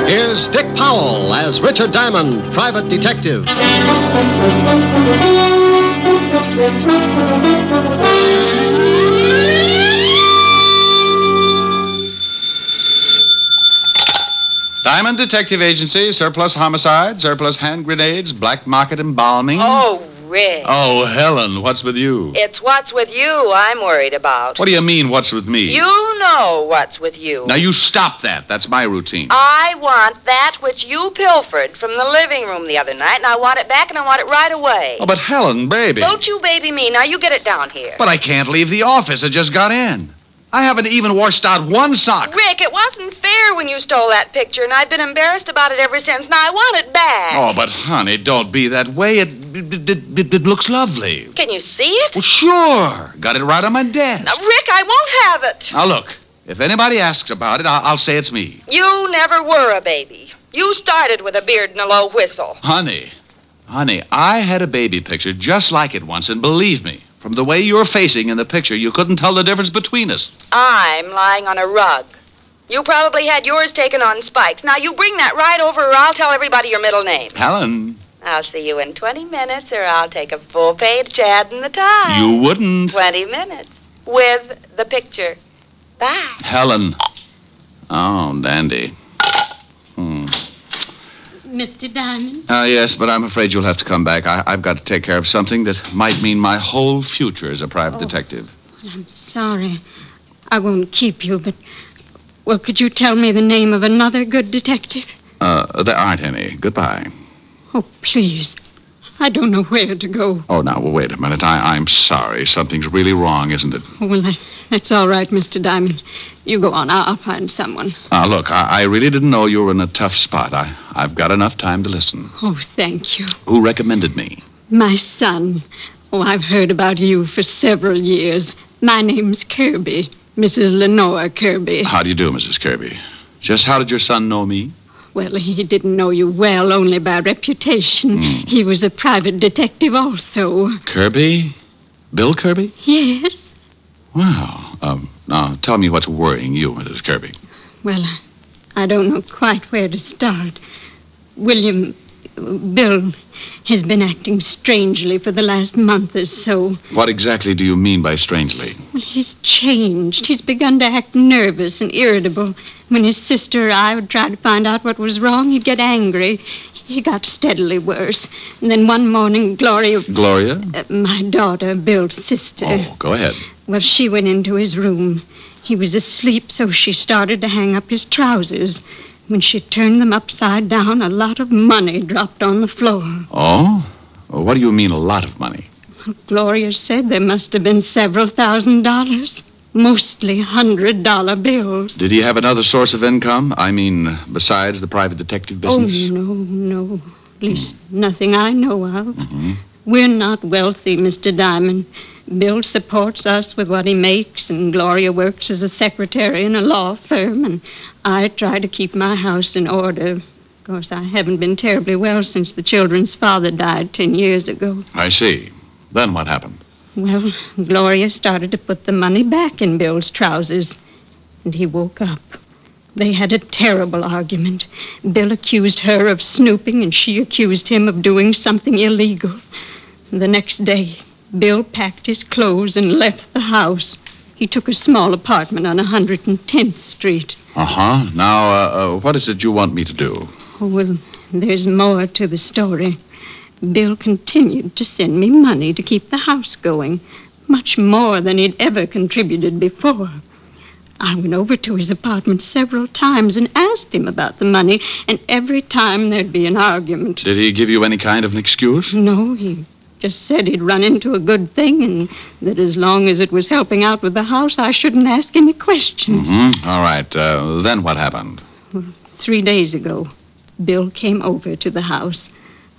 Here's Dick Powell as Richard Diamond, private detective. Diamond Detective Agency, surplus homicide, surplus hand grenades, black market embalming. Oh, Rick. Oh, Helen, what's with you? It's what's with you I'm worried about. What do you mean, what's with me? You know what's with you. Now, you stop that. That's my routine. I want that which you pilfered from the living room the other night, and I want it back, and I want it right away. Oh, but Helen, baby. Don't you baby me. Now, you get it down here. But I can't leave the office. I just got in. I haven't even washed out one sock. Rick, it wasn't fair when you stole that picture, and I've been embarrassed about it ever since. Now, I want it back. Oh, but, honey, don't be that way. It looks lovely. Can you see it? Well, sure. Got it right on my desk. Now, Rick, I won't have it. Now, look. If anybody asks about it, I'll say it's me. You never were a baby. You started with a beard and a low whistle. Honey, I had a baby picture just like it once, and believe me, from the way you're facing in the picture, you couldn't tell the difference between us. I'm lying on a rug. You probably had yours taken on spikes. Now, you bring that right over, or I'll tell everybody your middle name. Helen. I'll see you in 20 minutes, or I'll take a full-page ad in the Times. You wouldn't. 20 minutes. With the picture. Bye. Helen. Oh, dandy. Mr. Diamond? Yes, but I'm afraid you'll have to come back. I've got to take care of something that might mean my whole future as a private detective. I'm sorry. I won't keep you, but... Well, could you tell me the name of another good detective? There aren't any. Goodbye. Oh, please. I don't know where to go. Oh, now, well, wait a minute. I'm sorry. Something's really wrong, isn't it? Oh, well, that's all right, Mr. Diamond. You go on. I'll find someone. Look, I really didn't know you were in a tough spot. I've got enough time to listen. Oh, thank you. Who recommended me? My son. Oh, I've heard about you for several years. My name's Kirby. Mrs. Lenore Kirby. How do you do, Mrs. Kirby? Just how did your son know me? Well, he didn't know you well, only by reputation. He was a private detective also. Kirby? Bill Kirby? Yes. Wow. Now, tell me what's worrying you, Mrs. Kirby. Well, I don't know quite where to start. Bill has been acting strangely for the last month or so. What exactly do you mean by strangely? Well, he's changed. He's begun to act nervous and irritable. When his sister or I would try to find out what was wrong, he'd get angry. He got steadily worse. And then one morning, Gloria... Gloria? My daughter, Bill's sister. Oh, go ahead. Well, she went into his room. He was asleep, so she started to hang up his trousers. When she turned them upside down, a lot of money dropped on the floor. Oh? What do you mean, a lot of money? Well, Gloria said there must have been several $1,000s. Mostly $100 bills. Did he have another source of income? I mean, besides the private detective business? Oh, no. At least nothing I know of. We're not wealthy, Mr. Diamond. Bill supports us with what he makes, and Gloria works as a secretary in a law firm, and I try to keep my house in order. Of course, I haven't been terribly well since the children's father died 10 years ago. I see. Then what happened? Well, Gloria started to put the money back in Bill's trousers, and he woke up. They had a terrible argument. Bill accused her of snooping, and she accused him of doing something illegal. The next day, Bill packed his clothes and left the house. He took a small apartment on 110th Street. Now, what is it you want me to do? Oh, well, there's more to the story. Bill continued to send me money to keep the house going, much more than he'd ever contributed before. I went over to his apartment several times and asked him about the money, and every time there'd be an argument. Did he give you any kind of an excuse? No, he just said he'd run into a good thing, and that as long as it was helping out with the house, I shouldn't ask any questions. All right. Then what happened? Well, 3 days ago, Bill came over to the house.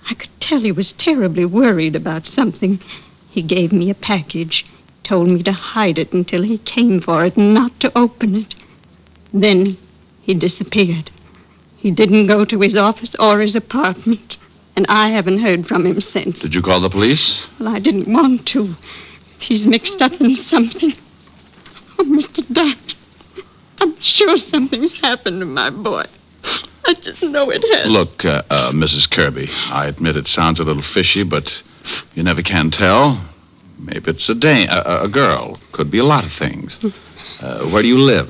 I could tell he was terribly worried about something. He gave me a package, told me to hide it until he came for it and not to open it. Then he disappeared. He didn't go to his office or his apartment, and I haven't heard from him since. Did you call the police? Well, I didn't want to. He's mixed up in something. Oh, Mr. Diamond, I'm sure something's happened to my boy. I just know it has. Look, Mrs. Kirby, I admit it sounds a little fishy, but you never can tell. Maybe it's a girl. Could be a lot of things. Where do you live?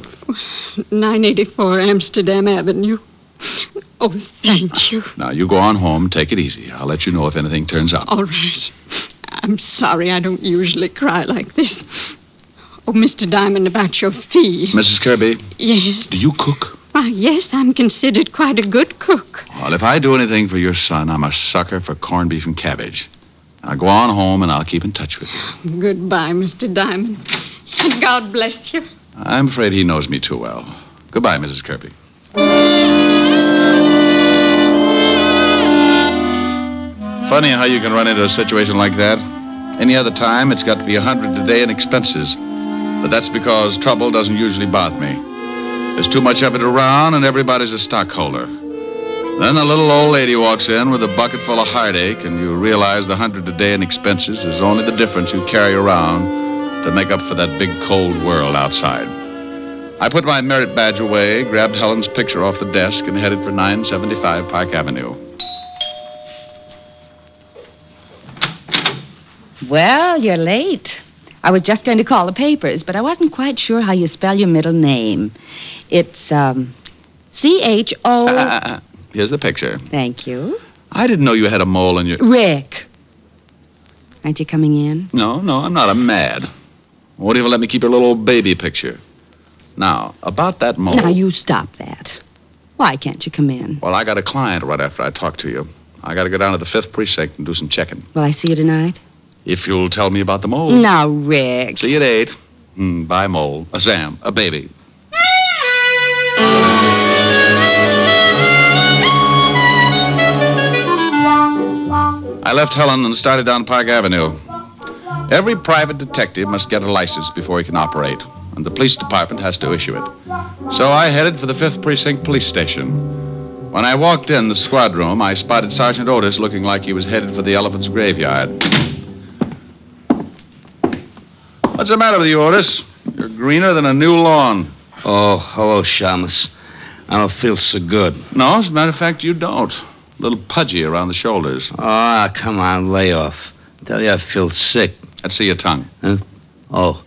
984 Amsterdam Avenue. Oh, thank you. Now, you go on home. Take it easy. I'll let you know if anything turns up. All right. I'm sorry I don't usually cry like this. Oh, Mr. Diamond, about your fee. Mrs. Kirby? Yes? Do you cook? Why, yes, I'm considered quite a good cook. Well, if I do anything for your son, I'm a sucker for corned beef and cabbage. Now, go on home, and I'll keep in touch with you. Goodbye, Mr. Diamond. And God bless you. I'm afraid he knows me too well. Goodbye, Mrs. Kirby. Funny how you can run into a situation like that. Any other time, it's got to be $100 a day in expenses. But that's because trouble doesn't usually bother me. There's too much of it around, and everybody's a stockholder. Then a little old lady walks in with a bucket full of heartache, and you realize the $100 a day in expenses is only the difference you carry around to make up for that big cold world outside. I put my merit badge away, grabbed Helen's picture off the desk, and headed for 975 Park Avenue. Well, you're late. I was just going to call the papers, but I wasn't quite sure how you spell your middle name. It's, C-H-O... Here's the picture. Thank you. I didn't know you had a mole in your... Rick. Aren't you coming in? No, I'm not. I'm mad. Won't even let me keep your little baby picture. Now, about that mole... Now, you stop that. Why can't you come in? Well, I got a client right after I talk to you. I got to go down to the 5th precinct and do some checking. Will I see you tonight? If you'll tell me about the mole. Now, Rick. See you at 8. Bye, mole. A Sam. A baby. I left Helen and started down Park Avenue. Every private detective must get a license before he can operate, and the police department has to issue it. So I headed for the 5th Precinct Police Station. When I walked in the squad room, I spotted Sergeant Otis looking like he was headed for the elephant's graveyard. What's the matter with you, Otis? You're greener than a new lawn. Oh, hello, Shamus. I don't feel so good. No, as a matter of fact, you don't. A little pudgy around the shoulders. Ah, come on, lay off. I tell you, I feel sick. Let's see your tongue. Huh? Oh,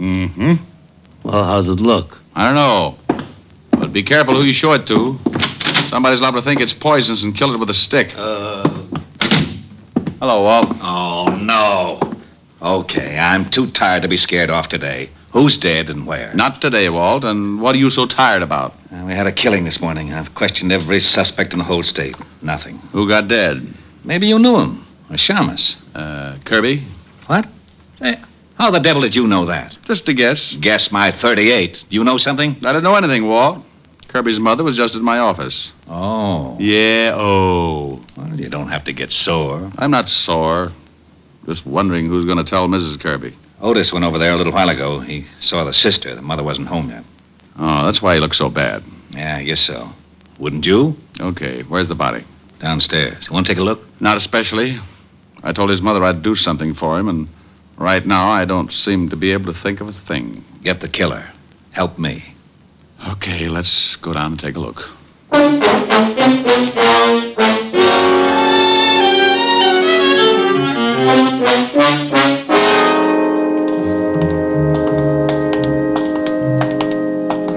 Mm-hmm. well, how's it look? I don't know. But be careful who you show it to. Somebody's liable to think it's poisonous and kill it with a stick. Hello, Walt. Oh, no. Okay, I'm too tired to be scared off today. Who's dead and where? Not today, Walt. And what are you so tired about? We had a killing this morning. I've questioned every suspect in the whole state. Nothing. Who got dead? Maybe you knew him. A Shamus. Kirby? What? Hey, how the devil did you know that? Just a guess. Guess my 38. You know something? I didn't know anything, Walt. Kirby's mother was just at my office. Oh. Yeah, oh. Well, you don't have to get sore. I'm not sore. Just wondering who's going to tell Mrs. Kirby. Otis went over there a little while ago. He saw the sister. The mother wasn't home yet. Oh, that's why he looks so bad. Yeah, I guess so. Wouldn't you? Okay, where's the body? Downstairs. You want to take a look? Not especially. I told his mother I'd do something for him, and right now I don't seem to be able to think of a thing. Get the killer. Help me. Okay, let's go down and take a look.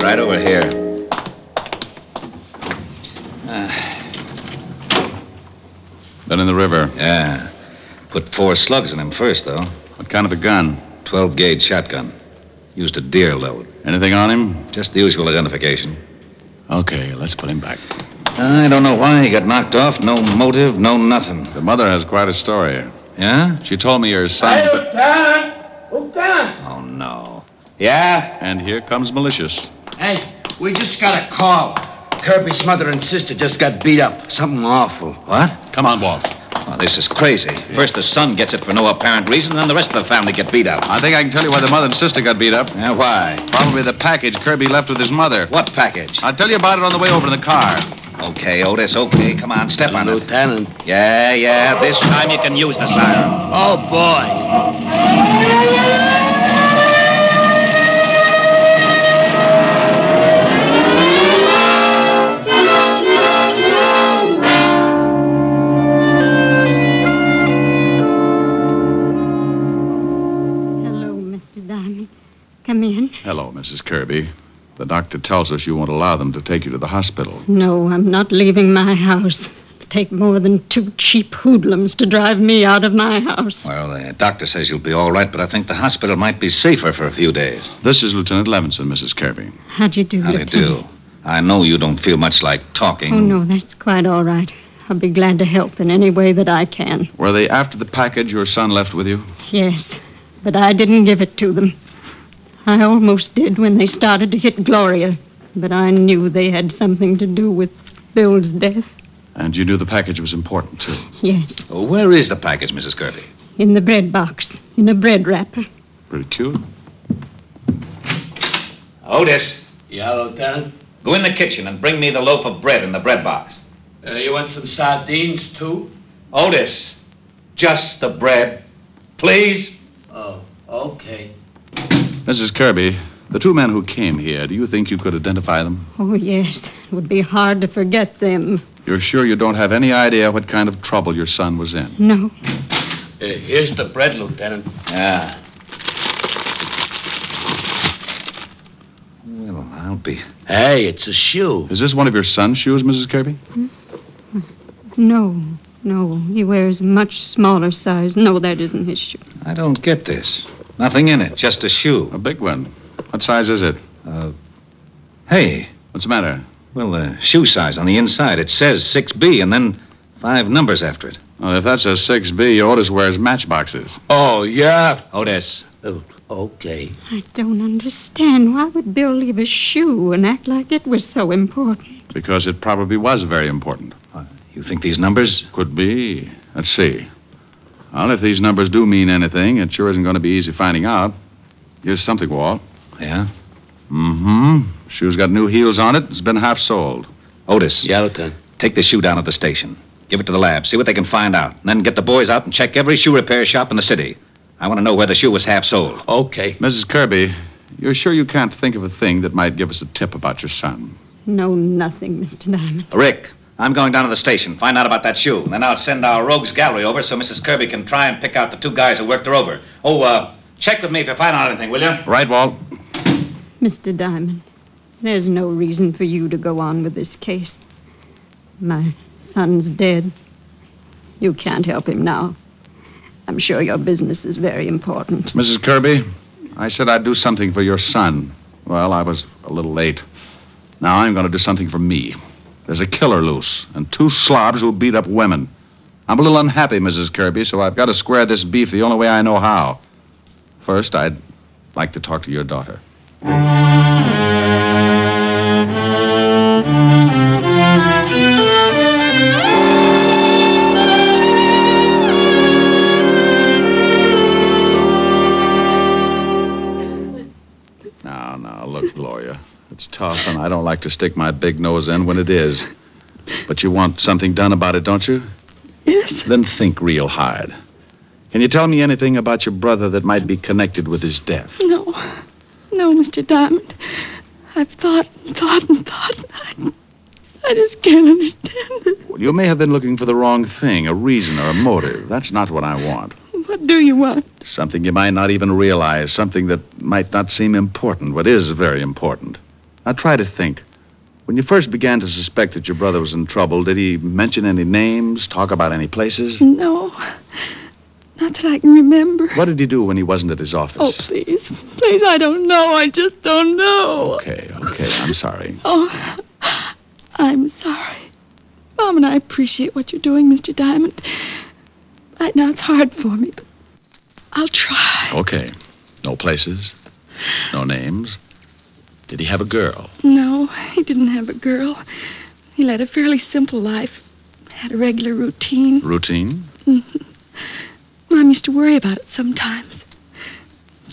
Right over here. Been in the river. Yeah. Put 4 slugs in him first, though. What kind of a gun? 12-gauge shotgun. Used a deer load. Anything on him? Just the usual identification. Okay, let's put him back. I don't know why he got knocked off. No motive, no nothing. The mother has quite a story. Yeah? She told me your son... Oh, no. Yeah? And here comes Malicious. Hey, we just got a call. Kirby's mother and sister just got beat up. Something awful. What? Come on, Walt. Oh, this is crazy. First the son gets it for no apparent reason, then the rest of the family get beat up. I think I can tell you why the mother and sister got beat up. Yeah, why? Probably the package Kirby left with his mother. What package? I'll tell you about it on the way over in the car. Okay, Otis, okay. Come on, step on it. Lieutenant. Yeah. This time you can use the siren. Oh, boy. Come in. Hello, Mrs. Kirby. The doctor tells us you won't allow them to take you to the hospital. No, I'm not leaving my house. It'll take more than 2 cheap hoodlums to drive me out of my house. Well, the doctor says you'll be all right, but I think the hospital might be safer for a few days. This is Lieutenant Levinson, Mrs. Kirby. How'd you do, How do you do? I know you don't feel much like talking. Oh, no, that's quite all right. I'll be glad to help in any way that I can. Were they after the package your son left with you? Yes, but I didn't give it to them. I almost did when they started to hit Gloria, but I knew they had something to do with Bill's death. And you knew the package was important, too? Yes, Oh, where is the package, Mrs. Kirby? in the bread box, in a bread wrapper. Pretty cute. Otis, Yeah, Lieutenant? go in the kitchen and bring me the loaf of bread in the bread box. You want some sardines, too? Otis, just the bread. Please? Oh, okay. Mrs. Kirby, the 2 men who came here, do you think you could identify them? Oh, yes, it would be hard to forget them. You're sure you don't have any idea what kind of trouble your son was in? No. Here's the bread, Lieutenant. Yeah. Well, I'll be... Hey, it's a shoe. Is this one of your son's shoes, Mrs. Kirby? No, he wears a much smaller size. No, that isn't his shoe. I don't get this. Nothing in it, just a shoe. A big one. What size is it? Hey, What's the matter? well, the shoe size on the inside, it says 6B and then 5 numbers after it. Well, if that's a 6B, Otis wears matchboxes. Oh, yeah? Otis, Oh, okay. I don't understand. Why would Bill leave a shoe and act like it was so important? Because it probably was very important. you think these numbers? Could be. Let's see. Well, if these numbers do mean anything, it sure isn't going to be easy finding out. Here's something, Walt. Yeah? Mm-hmm. Shoe's got new heels on it. It's been half soled. Otis. Yeah, Lieutenant. Take the shoe down at the station. Give it to the lab. See what they can find out. And then get the boys out and check every shoe repair shop in the city. I want to know where the shoe was half sold. Okay. Mrs. Kirby, you're sure you can't think of a thing that might give us a tip about your son? No, nothing, Mr. Diamond. Rick, I'm going down to the station. Find out about that shoe. And then I'll send our rogues gallery over so Mrs. Kirby can try and pick out the 2 guys who worked her over. Oh, check with me if you find out anything, will you? Right, Walt? Mr. Diamond, there's no reason for you to go on with this case. My son's dead. You can't help him now. I'm sure your business is very important. Mrs. Kirby, I said I'd do something for your son. Well, I was a little late. Now I'm going to do something for me. There's a killer loose, and 2 slobs who beat up women. I'm a little unhappy, Mrs. Kirby, so I've got to square this beef the only way I know how. First, I'd like to talk to your daughter. Now, look, Gloria. It's tough, and I don't like to stick my big nose in when it is. But you want something done about it, don't you? Yes. Then think real hard. Can you tell me anything about your brother that might be connected with his death? No, Mr. Diamond. I've thought. I just can't understand it. Well, you may have been looking for the wrong thing, a reason or a motive. That's not what I want. What do you want? Something you might not even realize, something that might not seem important, but is very important. Now try to think. When you first began to suspect that your brother was in trouble, did he mention any names, talk about any places? No. Not that I can remember. What did he do when he wasn't at his office? Oh, please. Please, I don't know. I just don't know. Okay, I'm sorry. Oh, I'm sorry. Mom and I appreciate what you're doing, Mr. Diamond. Right now it's hard for me, but I'll try. Okay. No places, no names. Did he have a girl? No, he didn't have a girl. He led a fairly simple life. Had a regular routine. Routine? Mm-hmm. Mom used to worry about it sometimes.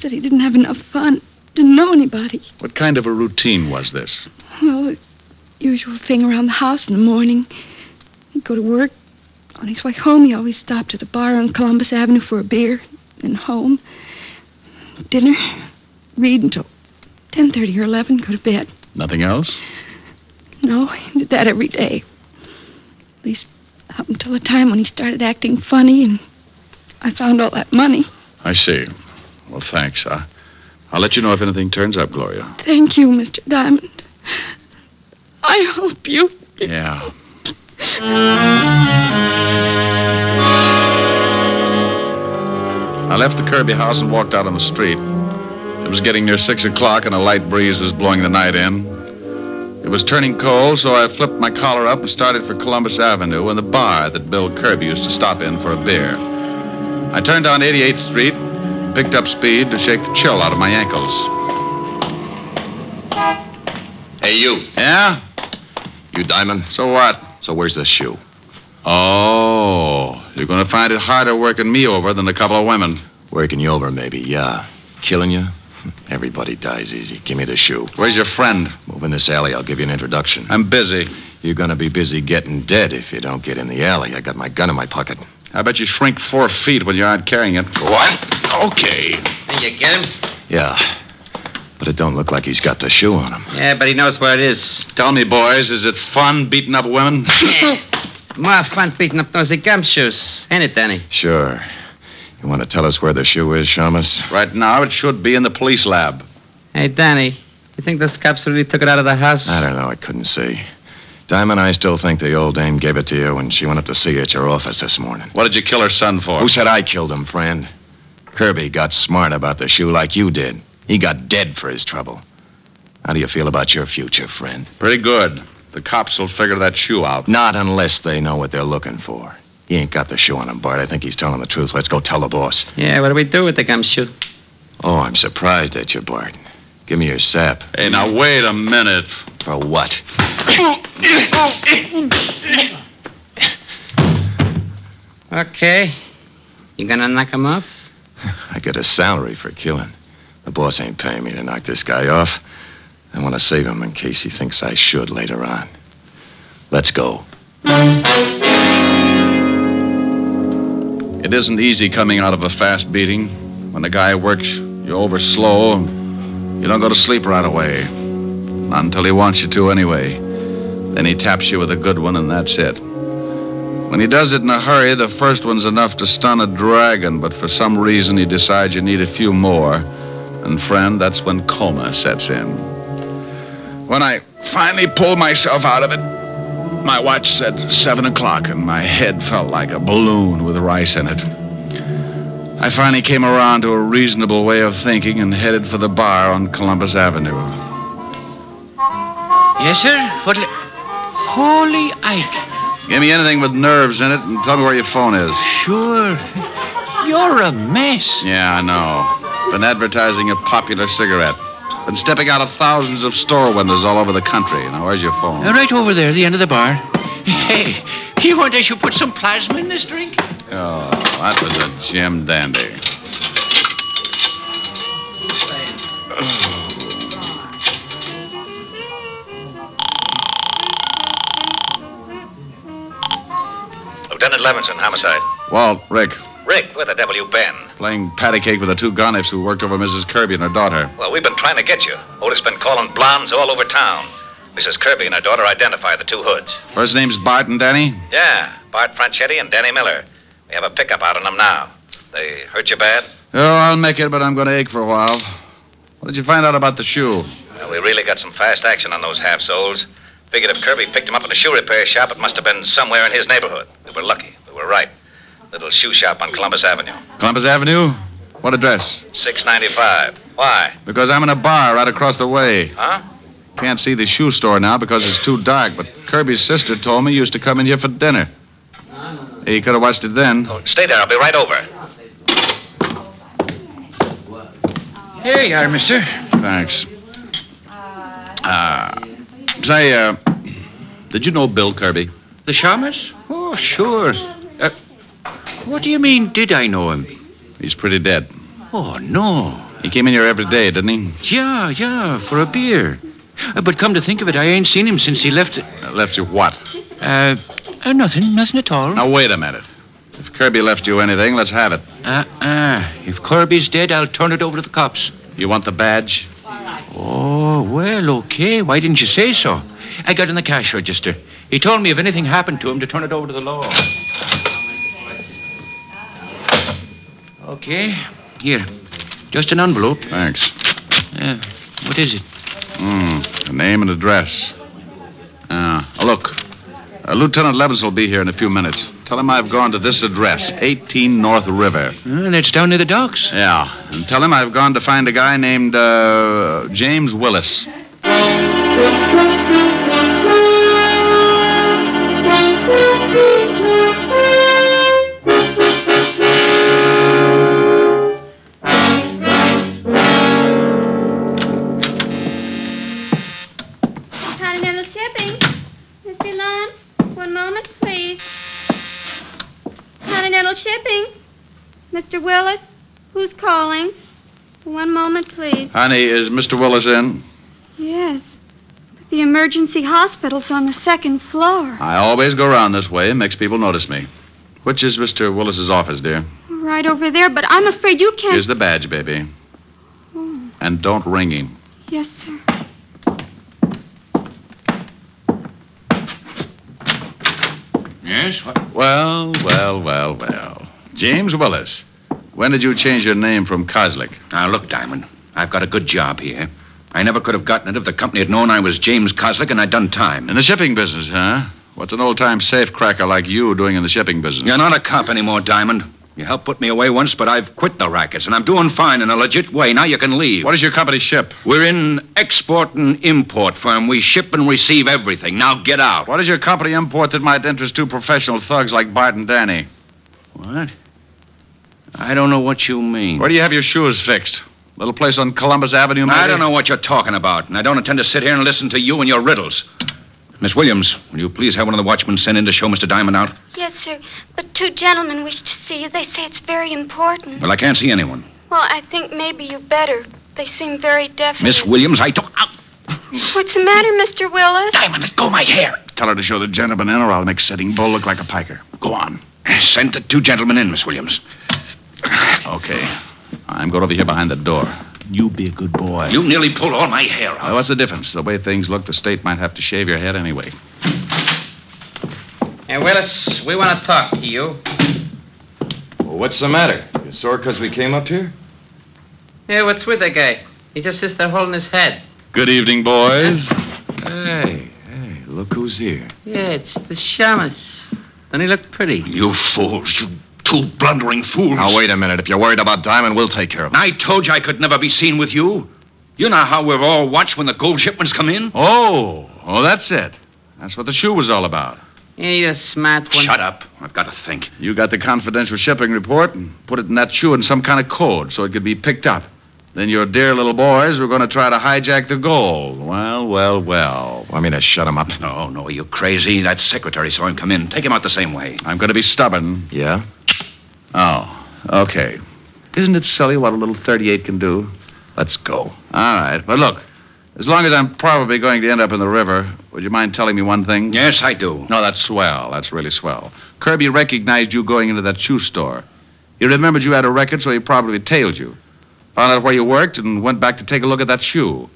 Said he didn't have enough fun. Didn't know anybody. What kind of a routine was this? Well, the usual thing around the house in the morning. He'd go to work. On his way home, he always stopped at a bar on Columbus Avenue for a beer. Then home. Dinner. Read until 10:30 or 11. Go to bed. Nothing else? No, he did that every day. At least up until the time when he started acting funny and I found all that money. I see. Well, thanks. I'll let you know if anything turns up, Gloria. Thank you, Mr. Diamond. I hope you... Yeah. I left the Kirby house and walked out on the street. It was getting near 6 o'clock and a light breeze was blowing the night in. It was turning cold, so I flipped my collar up and started for Columbus Avenue and the bar that Bill Kirby used to stop in for a beer. I turned on 88th Street, picked up speed to shake the chill out of my ankles. Hey, you. Yeah? You Diamond? So what? So where's this shoe? Oh, you're going to find it harder working me over than a couple of women. Working you over, maybe, yeah. Killing you? Everybody dies easy. Give me the shoe. Where's your friend? Move in this alley. I'll give you an introduction. I'm busy. You're going to be busy getting dead if you don't get in the alley. I got my gun in my pocket. I bet you shrink 4 feet when you aren't carrying it. What? Okay. Did you get him? Yeah. But it don't look like he's got the shoe on him. Yeah, but he knows where it is. Tell me, boys, is it fun beating up women? More fun beating up those gumshoes. Ain't it, Danny? Sure. You want to tell us where the shoe is, Shamus? Right now, it should be in the police lab. Hey, Danny, you think those cops really took it out of the house? I don't know. I couldn't see. Diamond, I still think the old dame gave it to you when she went up to see you at your office this morning. What did you kill her son for? Who said I killed him, friend? Kirby got smart about the shoe like you did. He got dead for his trouble. How do you feel about your future, friend? Pretty good. The cops will figure that shoe out. Not unless they know what they're looking for. He ain't got the shoe on him, Bart. I think he's telling the truth. Let's go tell the boss. Yeah, what do we do with the gumshoe? Oh, I'm surprised at you, Bart. Give me your sap. Hey, now, wait a minute. For what? Okay. You gonna knock him off? I get a salary for killing. The boss ain't paying me to knock this guy off. I want to save him in case he thinks I should later on. Let's go. It isn't easy coming out of a fast beating. When the guy works you over slow, you don't go to sleep right away. Not until he wants you to anyway. Then he taps you with a good one, and that's it. When he does it in a hurry, the first one's enough to stun a dragon, but for some reason he decides you need a few more. And, friend, that's when coma sets in. When I finally pulled myself out of it, my watch said 7 o'clock, and my head felt like a balloon with rice in it. I finally came around to a reasonable way of thinking and headed for the bar on Columbus Avenue. Yes, sir? Holy Ike. Give me anything with nerves in it and tell me where your phone is. Sure. You're a mess. Yeah, I know. Been advertising a popular cigarette. Been stepping out of thousands of store windows all over the country. Now, where's your phone? Right over there, the end of the bar. Hey, you want I should put some plasma in this drink? Oh, that was a Jim dandy. Lieutenant Levinson, homicide. Walt, Rick, Rick, where the devil you been? playing patty cake with the 2 gonniffs who worked over Mrs. Kirby and her daughter. Well, we've been trying to get you. Otis been calling blondes all over town. Mrs. Kirby and her daughter identify the 2 hoods. First name's Bart and Danny? Yeah, Bart Franchetti and Danny Miller. We have a pickup out on them now. They hurt you bad? Oh, I'll make it, but I'm going to ache for a while. What did you find out about the shoe? Well, we really got some fast action on those half-soles. Figured if Kirby picked him up in a shoe repair shop, it must have been somewhere in his neighborhood. We were lucky. We were right. Little shoe shop on Columbus Avenue. Columbus Avenue? What address? 695. Why? Because I'm in a bar right across the way. Huh? Can't see the shoe store now because it's too dark, but Kirby's sister told me you used to come in here for dinner. He could have watched it then. Oh, stay there. I'll be right over. Here you are, mister. Thanks. Say, did you know Bill Kirby? The shamus? Oh, sure. What do you mean, did I know him? He's pretty dead. Oh, no. He came in here every day, didn't he? Yeah, for a beer. But come to think of it, I ain't seen him since he left... Left you what? Nothing at all. Now, wait a minute. If Kirby left you anything, let's have it. If Kirby's dead, I'll turn it over to the cops. You want the badge? Oh, well, okay. Why didn't you say so? I got in the cash register. He told me if anything happened to him to turn it over to the law. Okay. Here. Just an envelope. Thanks. What is it? A name and address. Look. Lieutenant Levins will be here in a few minutes. Tell him I've gone to this address, 18 North River. That's down near the docks. Yeah. And tell him I've gone to find a guy named James Willis. Continental Shipping. Mr. Lund, one moment, please. Continental Shipping. Mr. Willis, who's calling? One moment, please. Honey, is Mr. Willis in? Yes. But the emergency hospital's on the second floor. I always go around this way. It makes people notice me. Which is Mr. Willis's office, dear? Right over there, but I'm afraid you can't... Here's the badge, baby. Oh, And don't ring him. yes, sir. Yes? What? Well. James Willis. When did you change your name from Kozlik? Now, look, Diamond. I've got a good job here. I never could have gotten it if the company had known I was James Kozlik and I'd done time. In the shipping business, huh? What's an old-time safecracker like you doing in the shipping business? You're not a cop anymore, Diamond. You helped put me away once, but I've quit the rackets, and I'm doing fine in a legit way. Now you can leave. What does your company ship? We're in export and import firm. We ship and receive everything. Now get out. What does your company import that might interest two professional thugs like Bart and Danny? What? I don't know what you mean. Where do you have your shoes fixed? Little place on Columbus Avenue, maybe? I don't know what you're talking about, and I don't intend to sit here and listen to you and your riddles. Miss Williams, will you please have one of the watchmen sent in to show Mr. Diamond out? Yes, sir. But two gentlemen wish to see you. They say it's very important. Well, I can't see anyone. Well, I think maybe you better. They seem very definite. Miss Williams, I don't... What's the matter, Mr. Willis? Diamond, let go my hair. Tell her to show the gentleman in, or I'll make Sitting Bull look like a piker. Go on. Send the two gentlemen in, Miss Williams. Okay. I'm going over here behind the door. You be a good boy. You nearly pulled all my hair out. Well, what's the difference? The way things look, the state might have to shave your head anyway. Hey, Willis, we want to talk to you. Well, what's the matter? You sore because we came up here? Yeah, what's with the guy? He just sits there holding his head. Good evening, boys. Hey, look who's here. Yeah, it's the shamus. Doesn't he look pretty? You fools, you two blundering fools. Now, wait a minute. If you're worried about Diamond, we'll take care of him. I told you I could never be seen with you. You know how we're all watched when the gold shipments come in? Oh, that's it. That's what the shoe was all about. Yeah, you're a smart one. Shut up. I've got to think. You got the confidential shipping report and put it in that shoe in some kind of code so it could be picked up. Then your dear little boys were going to try to hijack the gold. Well. Want me to shut him up? No, are you crazy? That secretary saw him come in. Take him out the same way. I'm going to be stubborn. Yeah? Oh, okay. Isn't it silly what a little 38 can do? Let's go. All right, but look, as long as I'm probably going to end up in the river, would you mind telling me one thing? Yes, I do. No, that's swell. That's really swell. Kirby recognized you going into that shoe store. He remembered you had a record, so he probably tailed you. Found out where you worked and went back to take a look at that shoe.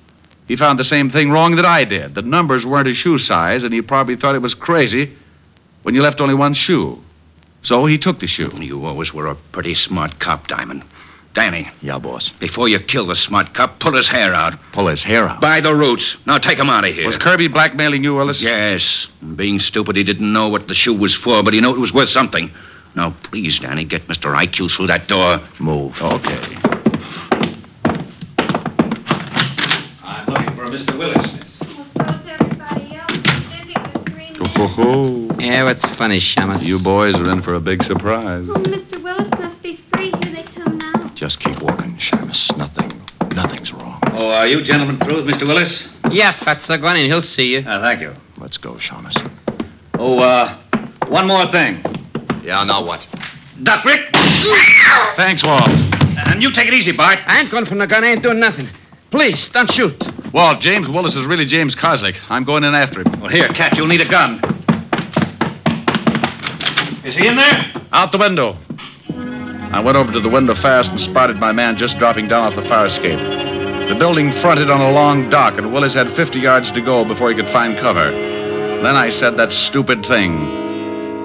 He found the same thing wrong that I did. The numbers weren't his shoe size, and he probably thought it was crazy when you left only one shoe. So he took the shoe. You always were a pretty smart cop, Diamond. Danny. Yeah, boss. Before you kill the smart cop, pull his hair out. Pull his hair out? By the roots. Now take him out of here. Was Kirby blackmailing you, Willis? Yes. Being stupid, he didn't know what the shoe was for, but he knew it was worth something. Now, please, Danny, get Mr. IQ through that door. Move. Okay. I'm looking for Mr. Willis, miss. So's everybody else. Busy with green. Ho. Yeah, what's funny, shamus? You boys are in for a big surprise. Oh, Mr. Willis must be free. Here they come now. Just keep walking, Shamus. Nothing's wrong. Oh, are you gentlemen through with Mr. Willis? Yeah, Fatso, go on in. He'll see you. Thank you. Let's go, Shamus. Oh, one more thing. Yeah, now what? Duck, Rick. Thanks, Walt. And you take it easy, Bart. I ain't going from the gun. I ain't doing nothing. Please, don't shoot. Walt, James Willis is really James Kozlik. I'm going in after him. Well, here, Cat, you'll need a gun. Is he in there? Out the window. I went over to the window fast and spotted my man just dropping down off the fire escape. The building fronted on a long dock, and Willis had 50 yards to go before he could find cover. Then I said that stupid thing.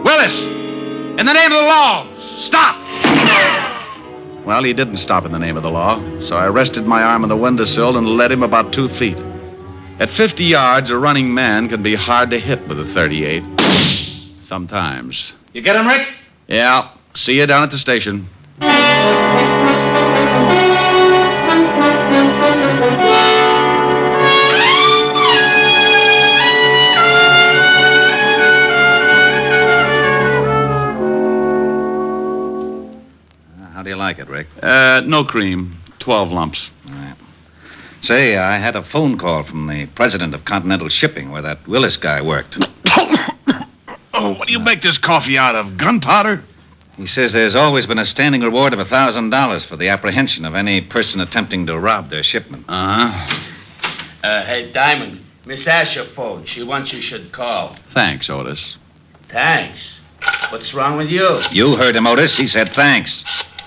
Willis! In the name of the law! Stop! Well, he didn't stop in the name of the law, so I rested my arm on the windowsill and led him about 2 feet. At 50 yards, a running man can be hard to hit with a .38. Sometimes. You get him, Rick? Yeah. See you down at the station. How do you like it, Rick? No cream. 12 lumps. All right. Say, I had a phone call from the president of Continental Shipping where that Willis guy worked. Oh, what do you make this coffee out of? Gunpowder? He says there's always been a standing reward of $1,000 for the apprehension of any person attempting to rob their shipment. Hey, Diamond, Miss Asher phoned. She wants you should call. Thanks, Otis. Thanks. What's wrong with you? You heard him, Otis. He said thanks.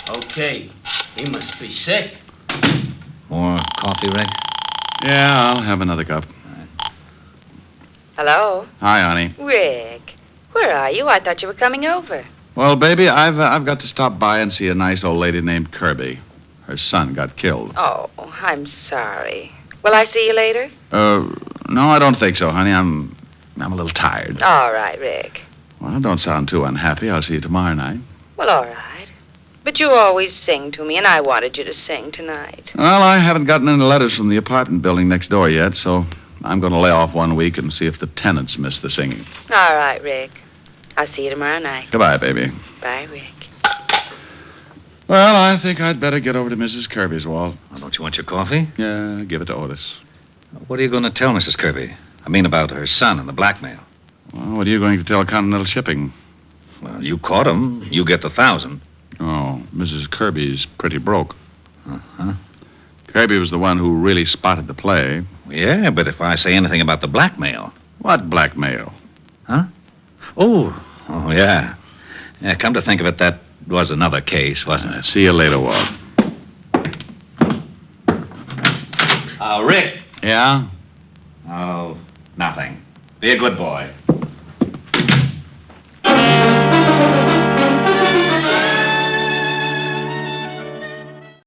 Okay. He must be sick. More coffee, Rick? Yeah, I'll have another cup. Hello? Hi, honey. Rick, where are you? I thought you were coming over. Well, baby, I've got to stop by and see a nice old lady named Kirby. Her son got killed. Oh, I'm sorry. Will I see you later? No, I don't think so, honey. I'm a little tired. All right, Rick. Well, don't sound too unhappy. I'll see you tomorrow night. Well, all right. But you always sing to me, and I wanted you to sing tonight. Well, I haven't gotten any letters from the apartment building next door yet, so I'm going to lay off 1 week and see if the tenants miss the singing. All right, Rick. I'll see you tomorrow night. Goodbye, baby. Bye, Rick. Well, I think I'd better get over to Mrs. Kirby's, Walt. Oh, don't you want your coffee? Yeah, give it to Otis. What are you going to tell Mrs. Kirby? I mean about her son and the blackmail. Well, what are you going to tell Continental Shipping? Well, you caught him. You get the 1,000. Oh, Mrs. Kirby's pretty broke. Uh-huh. Kirby was the one who really spotted the play. Yeah, but if I say anything about the blackmail... What blackmail? Huh? Oh, yeah. Yeah, come to think of it, that was another case, wasn't it? See you later, Walt. Rick. Yeah? Oh, nothing. Be a good boy.